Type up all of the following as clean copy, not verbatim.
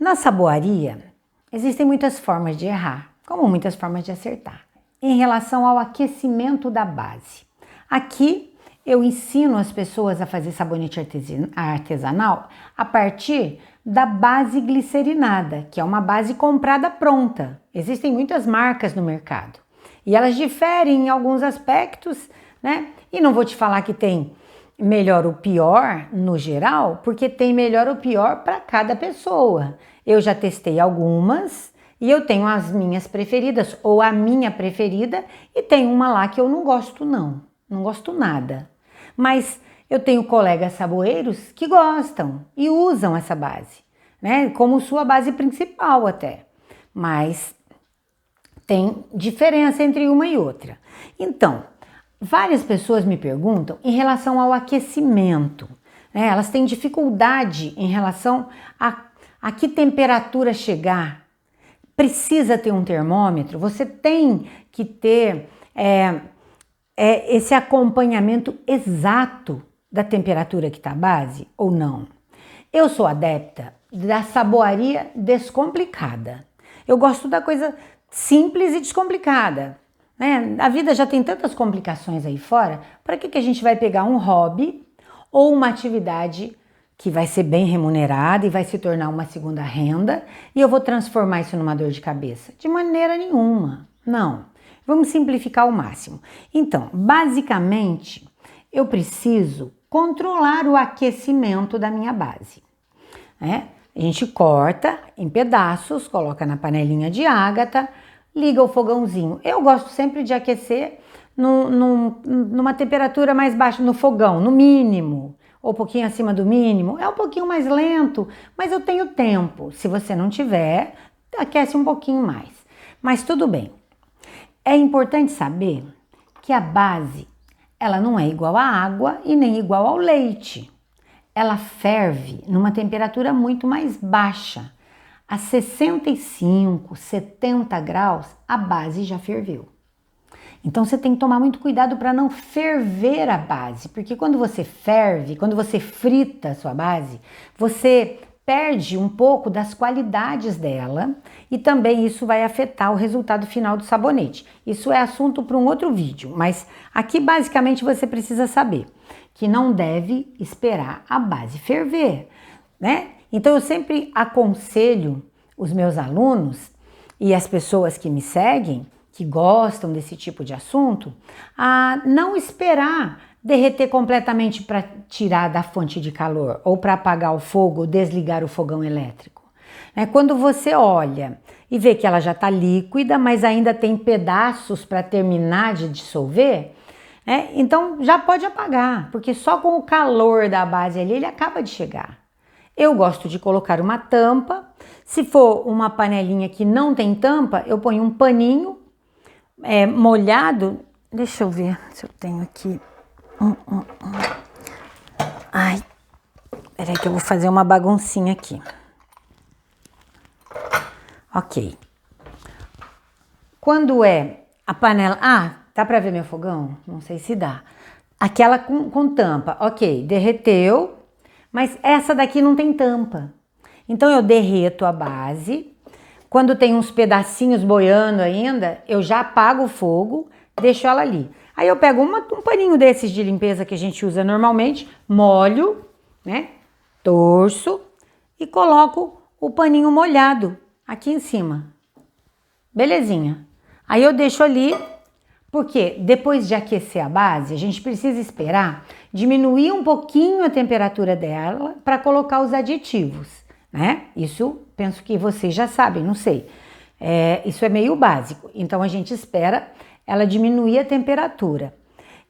Na saboaria, existem muitas formas de errar, como muitas formas de acertar, em relação ao aquecimento da base. Aqui eu ensino as pessoas a fazer sabonete artesanal a partir da base glicerinada, que é uma base comprada pronta. Existem muitas marcas no mercado e elas diferem em alguns aspectos, né? E não vou te falar que tem melhor ou pior no geral, porque tem melhor ou pior para cada pessoa. Eu já testei algumas e eu tenho as minhas preferidas, ou a minha preferida, e tem uma lá que eu não gosto não gosto nada. Mas eu tenho colegas saboeiros que gostam e usam essa base, né? Como sua base principal até. Mas tem diferença entre uma e outra. Então, várias pessoas me perguntam em relação ao aquecimento, né? Elas têm dificuldade em relação a que temperatura chegar. Precisa ter um termômetro, você tem que ter esse acompanhamento exato da temperatura que está a base ou não. Eu sou adepta da saboaria descomplicada. Eu gosto da coisa simples e descomplicada, né? A vida já tem tantas complicações aí fora, para que a gente vai pegar um hobby ou uma atividade que vai ser bem remunerada e vai se tornar uma segunda renda e eu vou transformar isso numa dor de cabeça? De maneira nenhuma, não. Vamos simplificar ao máximo. Então, basicamente, eu preciso controlar o aquecimento da minha base, né? A gente corta em pedaços, coloca na panelinha de ágata, liga o fogãozinho. Eu gosto sempre de aquecer numa temperatura mais baixa, no fogão, no mínimo, ou um pouquinho acima do mínimo. É um pouquinho mais lento, mas eu tenho tempo. Se você não tiver, aquece um pouquinho mais. Mas tudo bem. É importante saber que a base, ela não é igual à água e nem igual ao leite. Ela ferve numa temperatura muito mais baixa. A 65, 70 graus, a base já ferveu. Então você tem que tomar muito cuidado para não ferver a base, porque quando você ferve, quando você frita a sua base, você perde um pouco das qualidades dela e também isso vai afetar o resultado final do sabonete. Isso é assunto para um outro vídeo, mas aqui basicamente você precisa saber que não deve esperar a base ferver, né? Então eu sempre aconselho os meus alunos e as pessoas que me seguem, que gostam desse tipo de assunto, a não esperar derreter completamente para tirar da fonte de calor ou para apagar o fogo ou desligar o fogão elétrico. Quando você olha e vê que ela já está líquida, mas ainda tem pedaços para terminar de dissolver, então já pode apagar, porque só com o calor da base ali ele acaba de chegar. Eu gosto de colocar uma tampa. Se for uma panelinha que não tem tampa, eu ponho um paninho molhado. Deixa eu ver se eu tenho aqui. Ai, peraí que eu vou fazer uma baguncinha aqui. Ok. Quando é a panela... dá pra ver meu fogão? Não sei se dá. Aquela com tampa, ok, derreteu, mas essa daqui não tem tampa. Então eu derreto a base. Quando tem uns pedacinhos boiando ainda, eu já apago o fogo, deixo ela ali. Aí eu pego um paninho desses de limpeza que a gente usa normalmente, molho, né? Torço e coloco o paninho molhado aqui em cima. Belezinha. Aí eu deixo ali, porque depois de aquecer a base, a gente precisa esperar diminuir um pouquinho a temperatura dela para colocar os aditivos, né? Isso penso que vocês já sabem, não sei. Isso é meio básico. Então a gente espera ela diminuir a temperatura.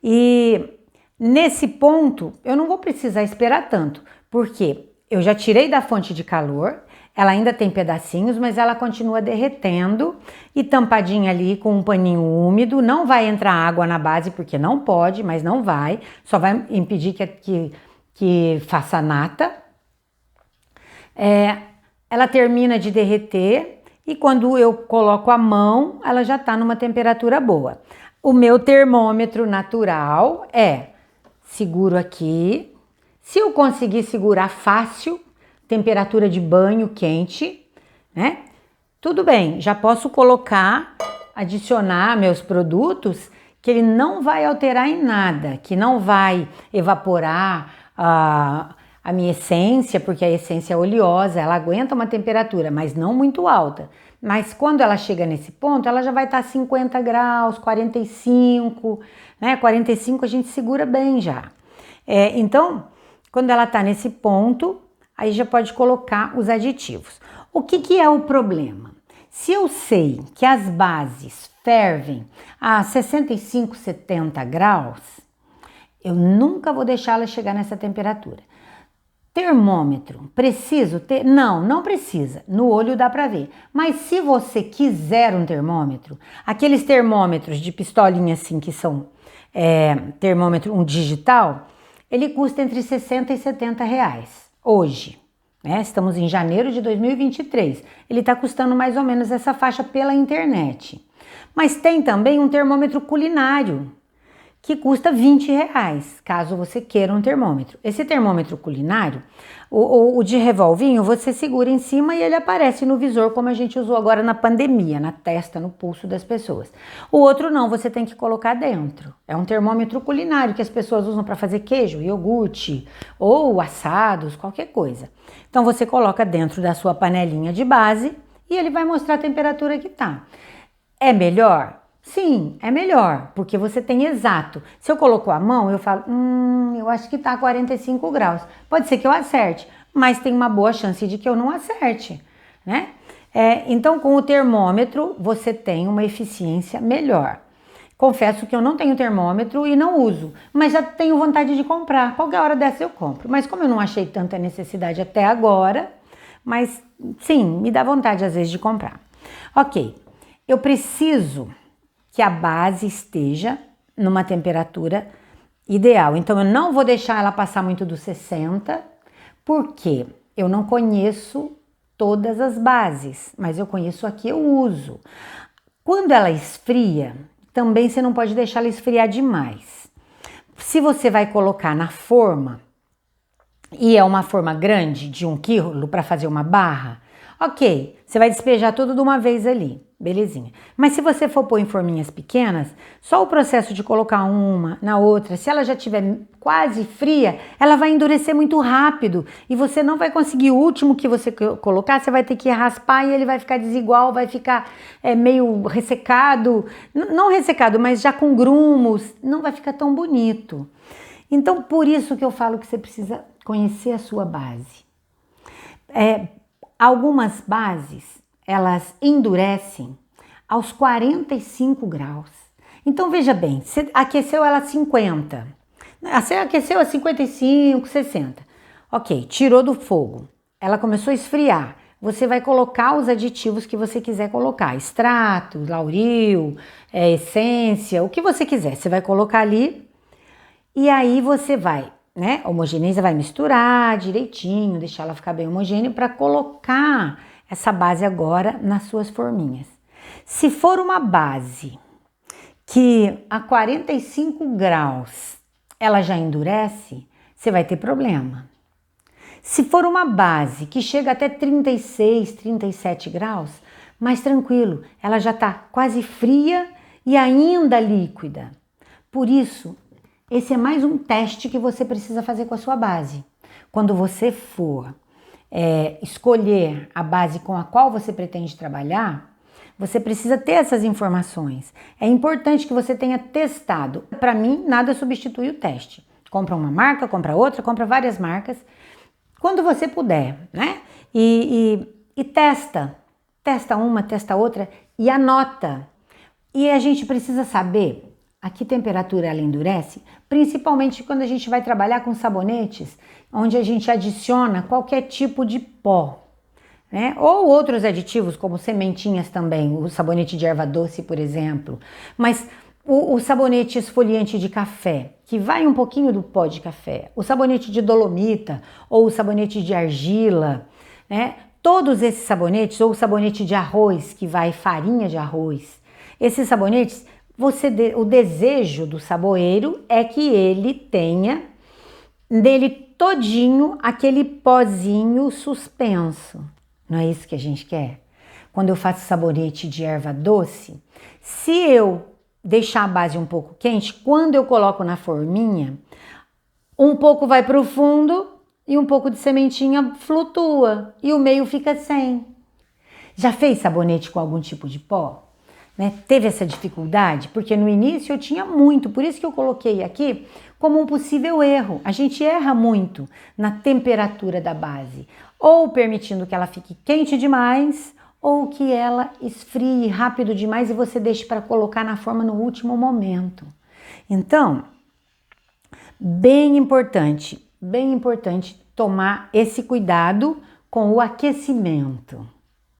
E nesse ponto, eu não vou precisar esperar tanto, porque eu já tirei da fonte de calor, ela ainda tem pedacinhos, mas ela continua derretendo e tampadinha ali com um paninho úmido. Não vai entrar água na base, porque não pode, mas não vai. Só vai impedir que faça nata. Ela termina de derreter. E quando eu coloco a mão, ela já está numa temperatura boa. O meu termômetro natural seguro aqui. Se eu conseguir segurar fácil, temperatura de banho quente, né? Tudo bem, já posso colocar, adicionar meus produtos que ele não vai alterar em nada, que não vai evaporar a minha essência, porque a essência é oleosa, ela aguenta uma temperatura, mas não muito alta. Mas quando ela chega nesse ponto, ela já vai estar 50 graus, 45, né? 45 a gente segura bem já. Então, quando ela está nesse ponto, aí já pode colocar os aditivos. O que é o problema? Se eu sei que as bases fervem a 65, 70 graus, eu nunca vou deixá-la chegar nessa temperatura. Termômetro, preciso ter? Não, não precisa, no olho dá para ver. Mas se você quiser um termômetro, aqueles termômetros de pistolinha assim que são termômetro um digital, ele custa entre 60 e 70 reais hoje. Né? Estamos em janeiro de 2023, ele está custando mais ou menos essa faixa pela internet. Mas tem também um termômetro culinário, que custa 20 reais, caso você queira um termômetro. Esse termômetro culinário, o de revolvinho, você segura em cima e ele aparece no visor, como a gente usou agora na pandemia, na testa, no pulso das pessoas. O outro não, você tem que colocar dentro. É um termômetro culinário que as pessoas usam para fazer queijo, iogurte ou assados, qualquer coisa. Então você coloca dentro da sua panelinha de base e ele vai mostrar a temperatura que tá. É melhor? Sim, é melhor, porque você tem exato. Se eu coloco a mão, eu falo, eu acho que tá 45 graus. Pode ser que eu acerte, mas tem uma boa chance de que eu não acerte, né? Então, com o termômetro, você tem uma eficiência melhor. Confesso que eu não tenho termômetro e não uso, mas já tenho vontade de comprar. Qualquer hora dessa eu compro. Mas como eu não achei tanta necessidade até agora, mas sim, me dá vontade às vezes de comprar. Ok, eu preciso que a base esteja numa temperatura ideal. Então, eu não vou deixar ela passar muito dos 60, porque eu não conheço todas as bases, mas eu conheço a que eu uso. Quando ela esfria, também você não pode deixar ela esfriar demais. Se você vai colocar na forma, e é uma forma grande, de 1 quilo, para fazer uma barra, ok, você vai despejar tudo de uma vez ali, belezinha. Mas se você for pôr em forminhas pequenas, só o processo de colocar uma na outra, se ela já estiver quase fria, ela vai endurecer muito rápido e você não vai conseguir o último que você colocar, você vai ter que raspar e ele vai ficar desigual, vai ficar meio ressecado, não ressecado, mas já com grumos, não vai ficar tão bonito. Então, por isso que eu falo que você precisa conhecer a sua base. Algumas bases, elas endurecem aos 45 graus. Então, veja bem, você aqueceu ela a 50, você aqueceu a 55, 60. Ok, tirou do fogo, ela começou a esfriar. Você vai colocar os aditivos que você quiser colocar, extrato, lauril, essência, o que você quiser. Você vai colocar ali e aí você vai, né, homogeneiza, vai misturar direitinho, deixar ela ficar bem homogênea para colocar essa base agora nas suas forminhas. Se for uma base que a 45 graus ela já endurece, você vai ter problema. Se for uma base que chega até 36, 37 graus, mais tranquilo, ela já está quase fria e ainda líquida. Por isso, esse é mais um teste que você precisa fazer com a sua base. Quando você for escolher a base com a qual você pretende trabalhar, você precisa ter essas informações. É importante que você tenha testado. Para mim, nada substitui o teste. Compra uma marca, compra outra, compra várias marcas, quando você puder, né? E testa. Testa uma, testa outra e anota. E a gente precisa saber a que temperatura ela endurece, principalmente quando a gente vai trabalhar com sabonetes, onde a gente adiciona qualquer tipo de pó, né? Ou outros aditivos, como sementinhas também, o sabonete de erva doce, por exemplo. Mas o sabonete esfoliante de café, que vai um pouquinho do pó de café, o sabonete de dolomita ou o sabonete de argila, né? Todos esses sabonetes, ou o sabonete de arroz, que vai farinha de arroz, esses sabonetes, o desejo do saboeiro é que ele tenha nele todinho aquele pozinho suspenso. Não é isso que a gente quer? quando eu faço sabonete de erva doce, se eu deixar a base um pouco quente, quando eu coloco na forminha, um pouco vai para o fundo e um pouco de sementinha flutua e o meio fica sem. Já fez sabonete com algum tipo de pó? Né? Teve essa dificuldade? Porque no início eu tinha muito, por isso que eu coloquei aqui como um possível erro. A gente erra muito na temperatura da base, ou permitindo que ela fique quente demais, ou que ela esfrie rápido demais e você deixe para colocar na forma no último momento. Então, bem importante tomar esse cuidado com o aquecimento.